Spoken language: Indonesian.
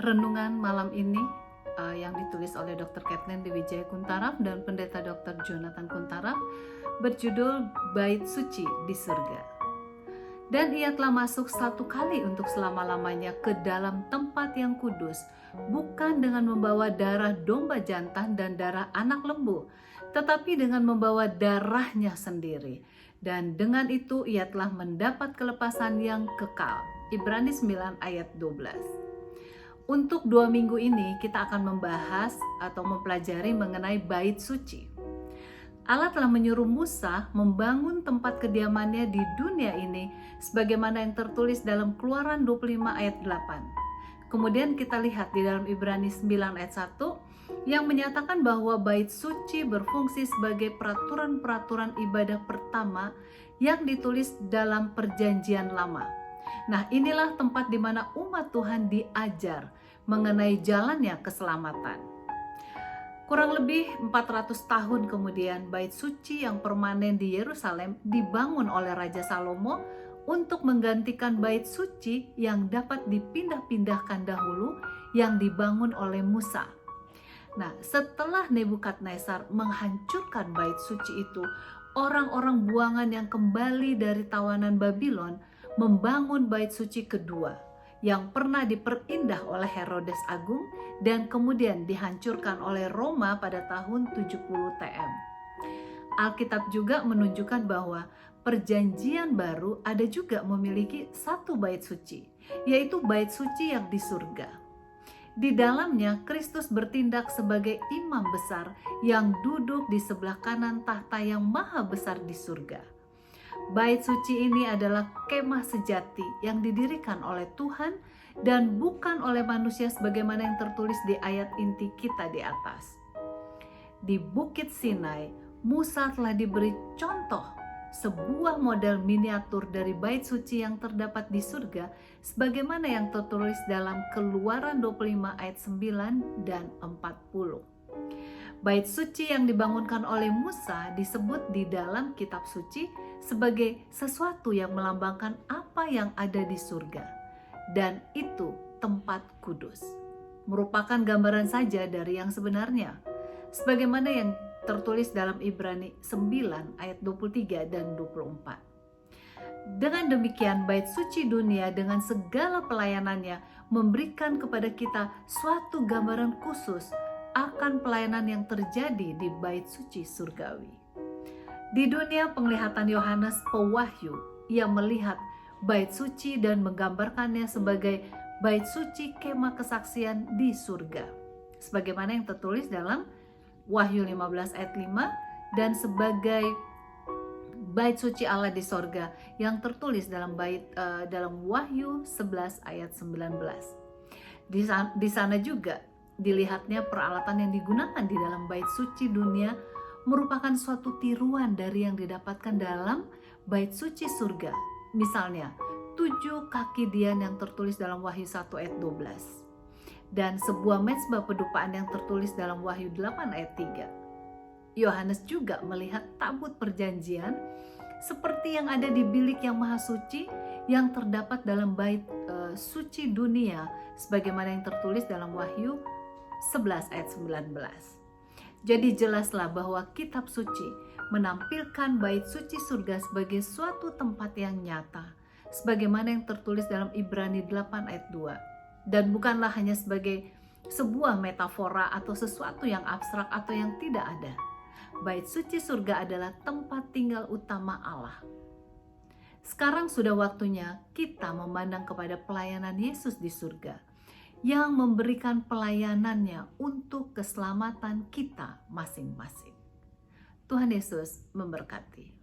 Renungan malam ini yang ditulis oleh Dr. Kathleen Dewijaya Kuntaraf dan Pendeta Dr. Jonathan Kuntaraf berjudul Bait Suci di Surga. Dan ia telah masuk satu kali untuk selama-lamanya ke dalam tempat yang kudus, bukan dengan membawa darah domba jantan dan darah anak lembu, tetapi dengan membawa darahnya sendiri. Dan dengan itu ia telah mendapat kelepasan yang kekal. Ibrani 9 ayat 12. Untuk 2 minggu ini kita akan membahas atau mempelajari mengenai bait suci. Allah telah menyuruh Musa membangun tempat kediamannya di dunia ini sebagaimana yang tertulis dalam Keluaran 25 ayat 8. Kemudian kita lihat di dalam Ibrani 9 ayat 1 yang menyatakan bahwa bait suci berfungsi sebagai peraturan-peraturan ibadah pertama yang ditulis dalam Perjanjian Lama. Nah, inilah tempat di mana umat Tuhan diajar mengenai jalannya keselamatan. Kurang lebih 400 tahun kemudian, bait suci yang permanen di Yerusalem dibangun oleh Raja Salomo untuk menggantikan bait suci yang dapat dipindah-pindahkan dahulu yang dibangun oleh Musa. Nah, setelah Nebukadnezar menghancurkan bait suci itu, orang-orang buangan yang kembali dari tawanan Babylon membangun bait suci kedua yang pernah diperindah oleh Herodes Agung dan kemudian dihancurkan oleh Roma pada tahun 70 TM. Alkitab juga menunjukkan bahwa Perjanjian Baru ada juga memiliki satu bait suci, yaitu bait suci yang di surga. Di dalamnya Kristus bertindak sebagai imam besar yang duduk di sebelah kanan tahta yang maha besar di surga. Bait suci ini adalah kemah sejati yang didirikan oleh Tuhan dan bukan oleh manusia sebagaimana yang tertulis di ayat inti kita di atas. Di Bukit Sinai, Musa telah diberi contoh sebuah model miniatur dari bait suci yang terdapat di surga sebagaimana yang tertulis dalam Keluaran 25 ayat 9 dan 40. Bait suci yang dibangunkan oleh Musa disebut di dalam kitab suci sebagai sesuatu yang melambangkan apa yang ada di surga. Dan itu tempat kudus. Merupakan gambaran saja dari yang sebenarnya. Sebagaimana yang tertulis dalam Ibrani 9 ayat 23 dan 24. Dengan demikian bait suci dunia dengan segala pelayanannya memberikan kepada kita suatu gambaran khusus akan pelayanan yang terjadi di bait suci surgawi. Di dunia penglihatan Yohanes Pewahyu, ia melihat bait suci dan menggambarkannya sebagai bait suci kemah kesaksian di surga. Sebagaimana yang tertulis dalam Wahyu 15 ayat 5 dan sebagai bait suci Allah di sorga yang tertulis dalam dalam Wahyu 11 ayat 19. Di sana juga dilihatnya peralatan yang digunakan di dalam bait suci dunia merupakan suatu tiruan dari yang didapatkan dalam bait suci surga. Misalnya, 7 kaki dian yang tertulis dalam Wahyu 1 ayat 12. Dan sebuah mezbah pedupaan yang tertulis dalam Wahyu 8 ayat 3. Yohanes juga melihat tabut perjanjian seperti yang ada di bilik yang maha suci yang terdapat dalam bait suci dunia sebagaimana yang tertulis dalam Wahyu 11 ayat 19. Jadi jelaslah bahwa kitab suci menampilkan bait suci surga sebagai suatu tempat yang nyata sebagaimana yang tertulis dalam Ibrani 8 ayat 2 dan bukanlah hanya sebagai sebuah metafora atau sesuatu yang abstrak atau yang tidak ada. Bait suci surga adalah tempat tinggal utama Allah. Sekarang sudah waktunya kita memandang kepada pelayanan Yesus di surga yang memberikan pelayanannya untuk keselamatan kita masing-masing. Tuhan Yesus memberkati.